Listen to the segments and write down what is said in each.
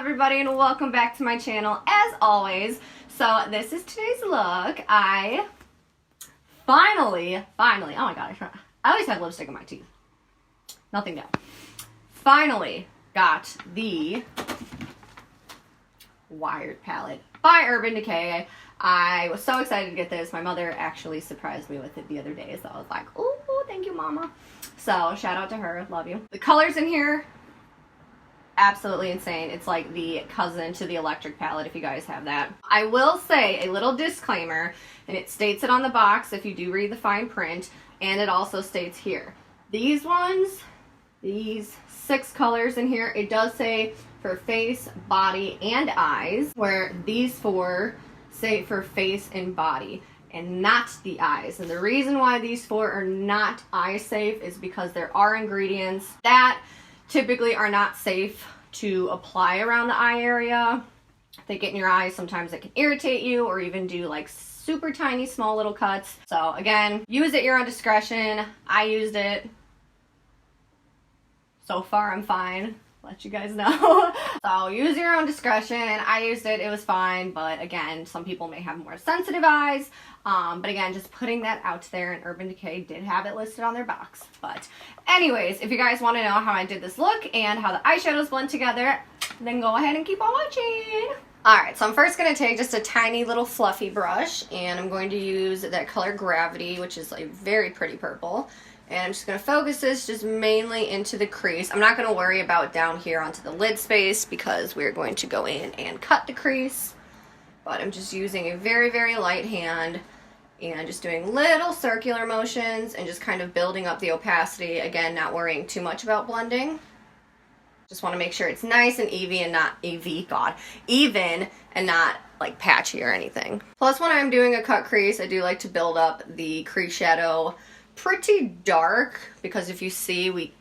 everybody, and welcome back to my channel as always. So this is today's look. I finally, oh my god, I always have lipstick in my teeth. Nothing new. Finally got the Wired palette by Urban Decay. I was so excited to get this. My mother actually surprised me with it the other day, so I was like, ooh, thank you, mama. So shout out to her, love you. The colors in here, absolutely insane. It's like the cousin to the Electric palette, if you guys have that. I will say a little disclaimer, and it states it on the box if you do read the fine print, and it also states here. These ones, these 6 colors in here, it does say for face, body, and eyes, where these 4 say for face and body and not the eyes. And the reason why these 4 are not eye safe is because there are ingredients that typically are not safe to apply around the eye area. If they get in your eyes, sometimes it can irritate you or even do like super tiny small little cuts. So again, use at your own discretion. I used it. So far I'm fine. Let you guys know. So use your own discretion. I used it, it was fine, but again, some people may have more sensitive eyes. But again, just putting that out there, and Urban Decay did have it listed on their box. But anyways, if you guys want to know how I did this look and how the eyeshadows blend together, then go ahead and keep on watching. Alright, so I'm first going to take just a tiny little fluffy brush, and I'm going to use that color Gravity, which is a very pretty purple. And I'm just going to focus this just mainly into the crease. I'm not going to worry about down here onto the lid space because we're going to go in and cut the crease. But I'm just using a very, very light hand and just doing little circular motions and just kind of building up the opacity. Again, not worrying too much about blending. Just want to make sure it's nice and even and not like patchy or anything. Plus, when I'm doing a cut crease, I do like to build up the crease shadow pretty dark, because if you see, we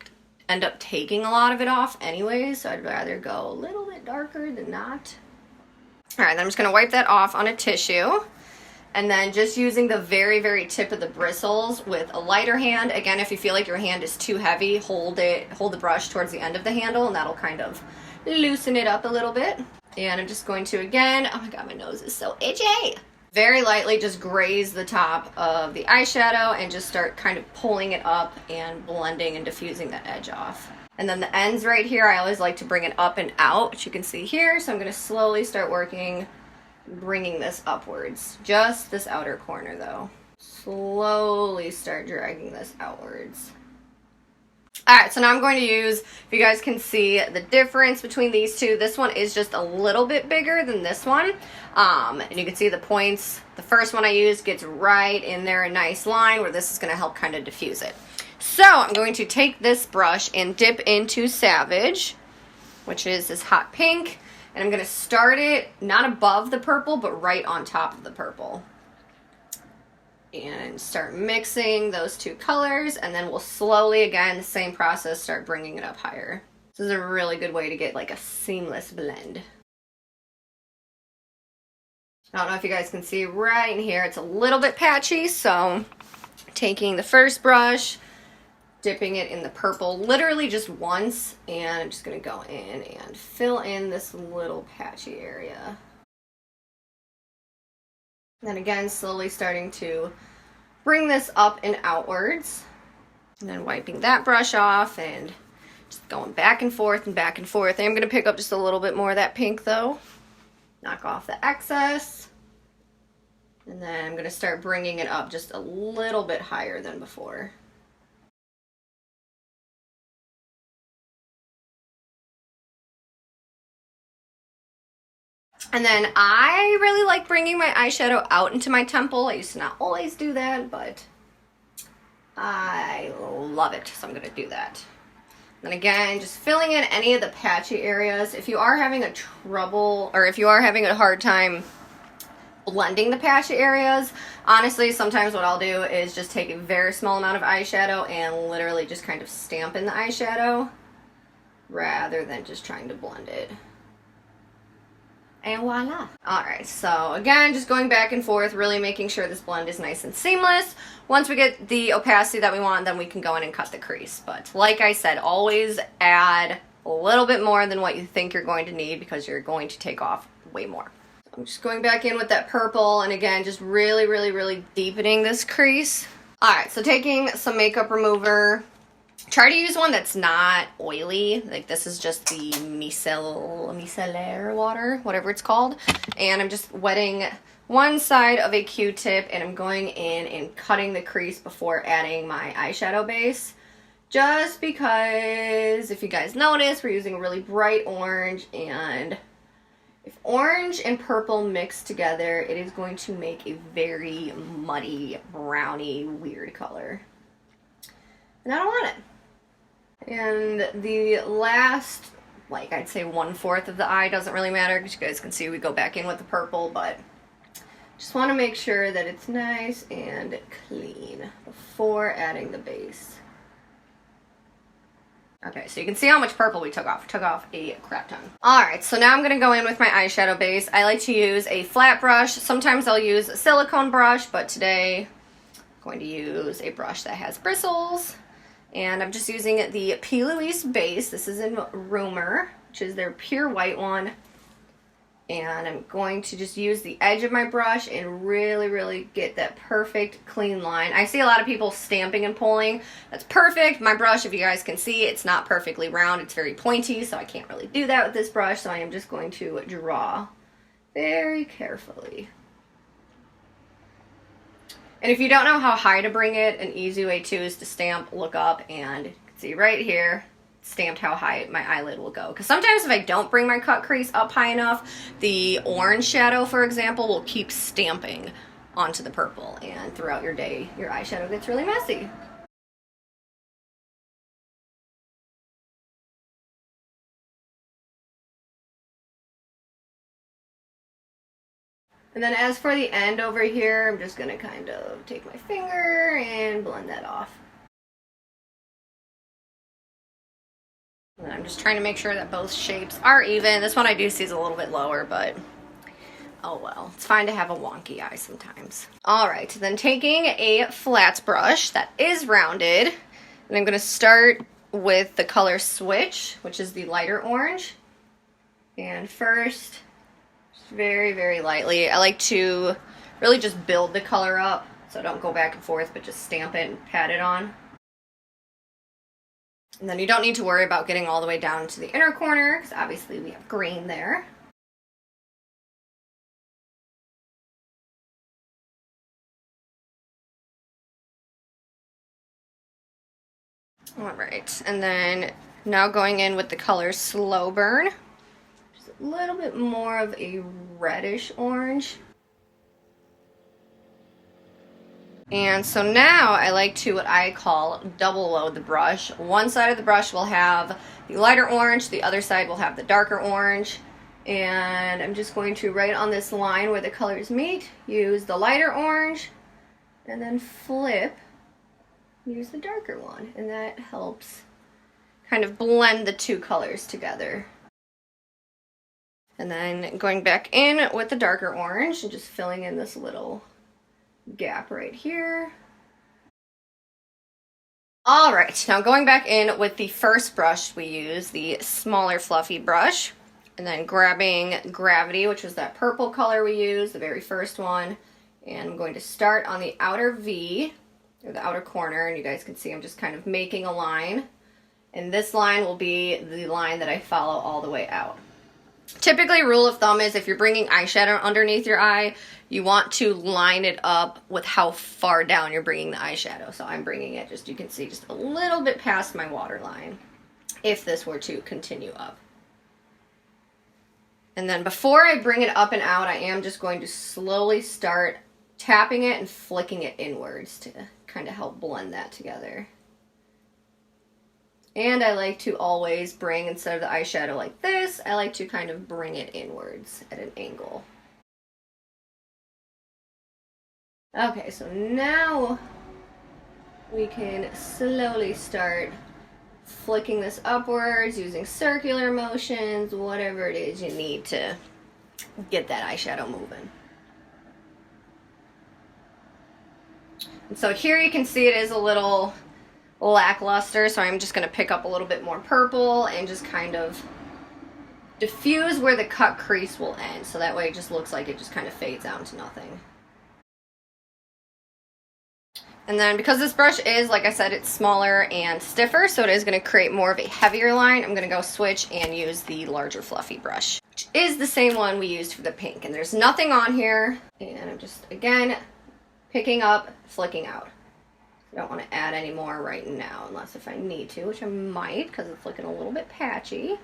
end up taking a lot of it off anyway, so I'd rather go a little bit darker than not. Alright, then I'm just going to wipe that off on a tissue, and then just using the very, very tip of the bristles with a lighter hand. Again, if you feel like your hand is too heavy, hold the brush towards the end of the handle, and that'll kind of loosen it up a little bit. And I'm just going to, again, oh my god, my nose is so itchy! Very lightly just graze the top of the eyeshadow and just start kind of pulling it up and blending and diffusing the edge off. And then the ends right here, I always like to bring it up and out, which you can see here. So I'm going to slowly start working, bringing this upwards. Just this outer corner though. Slowly start dragging this outwards. Alright, so now I'm going to use, if you guys can see the difference between these two, this one is just a little bit bigger than this one. And you can see the points. The first one I used gets right in there, a nice line, where this is going to help kind of diffuse it. So I'm going to take this brush and dip into Savage, which is this hot pink, and I'm going to start it not above the purple, but right on top of the purple. And start mixing those 2 colors, and then we'll slowly, again, the same process, start bringing it up higher. This is a really good way to get like a seamless blend. I don't know if you guys can see right in here, it's a little bit patchy, so taking the first brush, dipping it in the purple literally just once, and I'm just going to go in and fill in this little patchy area. And then again, slowly starting to bring this up and outwards. And then wiping that brush off and just going back and forth and back and forth. I'm going to pick up just a little bit more of that pink though. Knock off the excess. And then I'm going to start bringing it up just a little bit higher than before. And then I really like bringing my eyeshadow out into my temple. I used to not always do that, but I love it, so I'm going to do that. And again, just filling in any of the patchy areas. If you are having a hard time blending the patchy areas, honestly, sometimes what I'll do is just take a very small amount of eyeshadow and literally just kind of stamp in the eyeshadow rather than just trying to blend it. And voila. Alright, so again, just going back and forth, really making sure this blend is nice and seamless. Once we get the opacity that we want, then we can go in and cut the crease. But like I said, always add a little bit more than what you think you're going to need because you're going to take off way more. So I'm just going back in with that purple, and again, just really, really, really deepening this crease. Alright, so taking some makeup remover. Try to use one that's not oily. Like this is just the micellar water, whatever it's called. And I'm just wetting one side of a Q-tip, and I'm going in and cutting the crease before adding my eyeshadow base. Just because, if you guys notice, we're using a really bright orange, and if orange and purple mix together, it is going to make a very muddy, browny, weird color. And I don't want it. And the last, like I'd say 1/4 of the eye, doesn't really matter because you guys can see we go back in with the purple, but just want to make sure that it's nice and clean before adding the base. Okay, so you can see how much purple we took off. We took off a crap ton. Alright, so now I'm going to go in with my eyeshadow base. I like to use a flat brush. Sometimes I'll use a silicone brush, but today I'm going to use a brush that has bristles. And I'm just using the Louise Base. This is in Rumor, which is their pure white one. And I'm going to just use the edge of my brush and really, really get that perfect clean line. I see a lot of people stamping and pulling. That's perfect. My brush, if you guys can see, it's not perfectly round. It's very pointy, so I can't really do that with this brush. So I am just going to draw very carefully. And if you don't know how high to bring it, an easy way too is to stamp, look up, and you can see right here, stamped how high my eyelid will go. Because sometimes if I don't bring my cut crease up high enough, the orange shadow, for example, will keep stamping onto the purple, and throughout your day, your eyeshadow gets really messy. And then as for the end over here, I'm just going to kind of take my finger and blend that off. And I'm just trying to make sure that both shapes are even. This one I do see is a little bit lower, but oh well. It's fine to have a wonky eye sometimes. Alright, then taking a flats brush that is rounded, and I'm going to start with the color Switch, which is the lighter orange. And first, just very, very lightly. I like to really just build the color up, so don't go back and forth, but just stamp it and pat it on. And then you don't need to worry about getting all the way down to the inner corner, because obviously we have green there. Alright, and then now going in with the color Slow Burn. Just a little bit more of a reddish orange. And so now I like to, what I call, double load the brush. One side of the brush will have the lighter orange, the other side will have the darker orange. And I'm just going to, right on this line where the colors meet, use the lighter orange, and then flip, use the darker one. And that helps kind of blend the two colors together. And then going back in with the darker orange and just filling in this little gap right here. Alright, now going back in with the first brush we use, the smaller fluffy brush, and then grabbing Gravity, which was that purple color we used, the very first one, and I'm going to start on the outer V, or the outer corner, and you guys can see I'm just kind of making a line, and this line will be the line that I follow all the way out. Typically, rule of thumb is if you're bringing eyeshadow underneath your eye, you want to line it up with how far down you're bringing the eyeshadow. So I'm bringing it, just you can see, just a little bit past my waterline, if this were to continue up. And then before I bring it up and out, I am just going to slowly start tapping it and flicking it inwards to kind of help blend that together. And I like to always bring, instead of the eyeshadow like this, I like to kind of bring it inwards at an angle. Okay, so now we can slowly start flicking this upwards, using circular motions, whatever it is you need to get that eyeshadow moving. And so here you can see it is a little lackluster, so I'm just going to pick up a little bit more purple and just kind of diffuse where the cut crease will end, so that way it just looks like it just kind of fades out into nothing. And then because this brush is, like I said, it's smaller and stiffer, so it is going to create more of a heavier line, I'm going to go switch and use the larger fluffy brush, which is the same one we used for the pink. And there's nothing on here, and I'm just, again, picking up, flicking out. I don't want to add any more right now, unless if I need to, which I might, because it's looking a little bit patchy.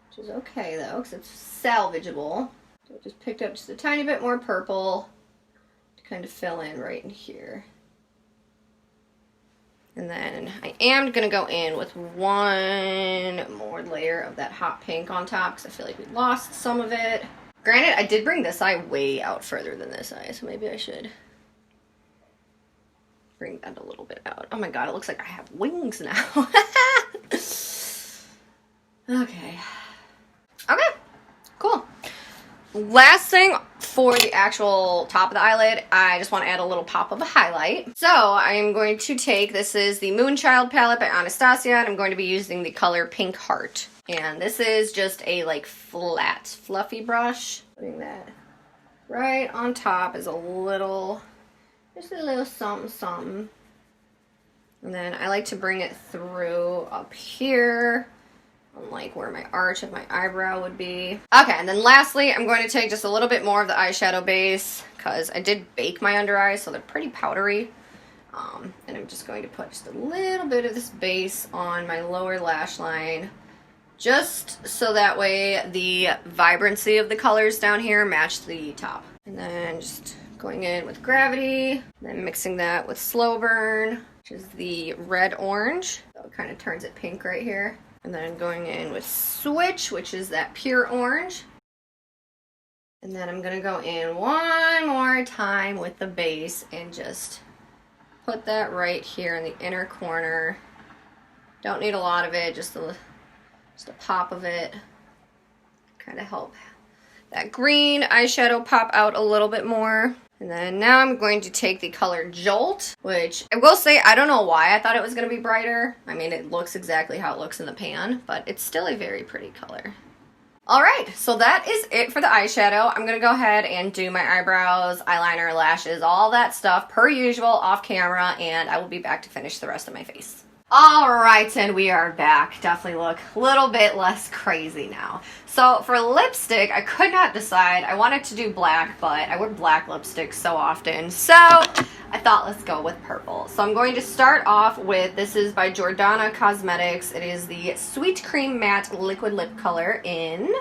Which is okay, though, because it's salvageable. So I just picked up just a tiny bit more purple to kind of fill in right in here. And then I am going to go in with one more layer of that hot pink on top, because I feel like we lost some of it. Granted, I did bring this eye way out further than this eye, so maybe I should bring that a little bit out. Oh my god, it looks like I have wings now. Okay. Okay, cool. Last thing for the actual top of the eyelid, I just want to add a little pop of a highlight. So I'm going to take, this is the Moonchild palette by Anastasia, and I'm going to be using the color Pink Heart. And this is just a like flat, fluffy brush. Putting that right on top is a little, just a little something, something. And then I like to bring it through up here, on like where my arch of my eyebrow would be. Okay, and then lastly, I'm going to take just a little bit more of the eyeshadow base, because I did bake my under eyes, so they're pretty powdery. And I'm just going to put just a little bit of this base on my lower lash line, just so that way the vibrancy of the colors down here match the top. And then just going in with Gravity, then mixing that with Slow Burn, which is the red-orange. So it kind of turns it pink right here. And then going in with Switch, which is that pure orange. And then I'm going to go in one more time with the base and just put that right here in the inner corner. Don't need a lot of it, just a pop of it. Kind of help that green eyeshadow pop out a little bit more. And then now I'm going to take the color Jolt, which I will say, I don't know why I thought it was going to be brighter. I mean, it looks exactly how it looks in the pan, but it's still a very pretty color. Alright, so that is it for the eyeshadow. I'm going to go ahead and do my eyebrows, eyeliner, lashes, all that stuff per usual off camera, and I will be back to finish the rest of my face. Alright, and we are back. Definitely look a little bit less crazy now. So for lipstick, I could not decide. I wanted to do black, but I wear black lipstick so often. So I thought, let's go with purple. So I'm going to start off with, this is by Jordana Cosmetics. It is the Sweet Cream Matte Liquid Lip Color in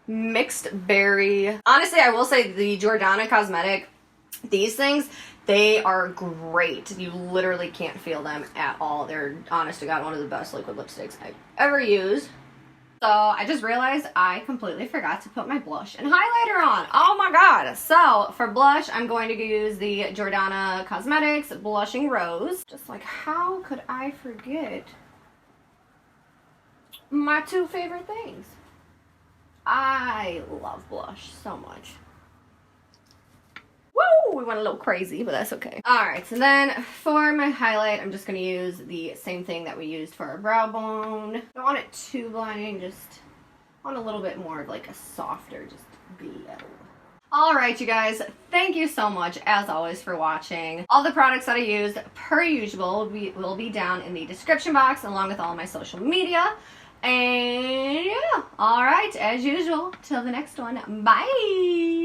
Mixed Berry. Honestly, I will say the Jordana Cosmetic, these things, they are great. You literally can't feel them at all. They're, honest to God, one of the best liquid lipsticks I've ever used. So I just realized I completely forgot to put my blush and highlighter on. Oh my god. So for blush, I'm going to use the Jordana Cosmetics Blushing Rose. Just like, how could I forget my two favorite things? I love blush so much. Woo! We went a little crazy, but that's okay. Alright, so then for my highlight, I'm just going to use the same thing that we used for our brow bone. Don't want it too blinding, just want a little bit more of like a softer, just glow. Alright, you guys, thank you so much, as always, for watching. All the products that I used, per usual, will be down in the description box, along with all my social media. And yeah, alright, as usual, till the next one, bye!